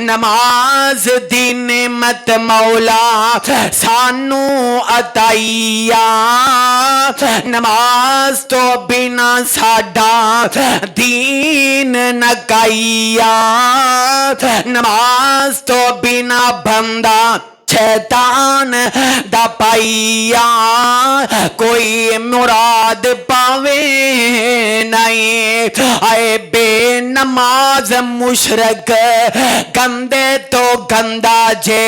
नमाज दी नेमत मौला सानू अताइया नमाज तो बिना साडा दीन नकाइया नमाज तो बिना बंदा शैतान दा पाइया कोई मुराद पावे नहीं आए बेनमाज मुशरक गंदे तो गंदा जे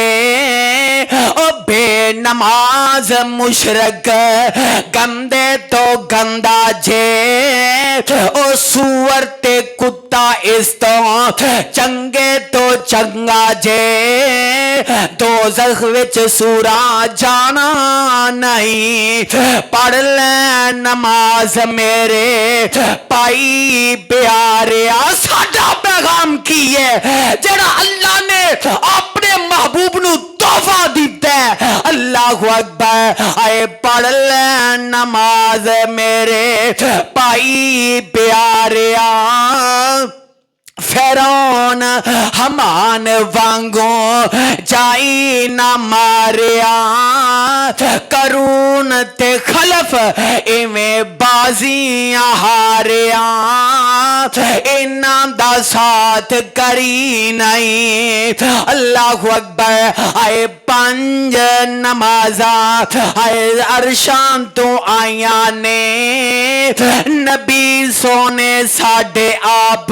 ओ बेनमाज मुशरक गंदे तो गंदा जे ओ सुअर ते कुत्ता इस तो चंगे तो चंगा जे दोज़ख विच सूरा जाना नहीं पढ़ ले नमाज मेरे पाई प्यारे साडा पैगाम की है जेड़ा अल्लाह ने अपने महबूब नू तोहफा दिता है अल्लाहु अकबर आए पढ़ ले नमाज मेरे पाई प्यारे फिरौन हमान वांगो जाई ना मारिया करून ते खलफ इवें बाजियां हारिया इन्ना दा साथ करी नहीं अल्लाहु अकबर आए पंज नमाजा आए अरशां तो आया ने नबी सोने साडे आप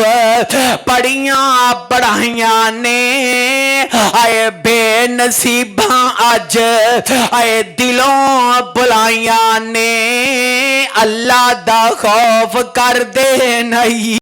पढ़ियां पढ़ाइया ने आए बेनसीबा अज आए दिलों बुलाइया ने अल्लाह दा खौफ कर दे नहीं।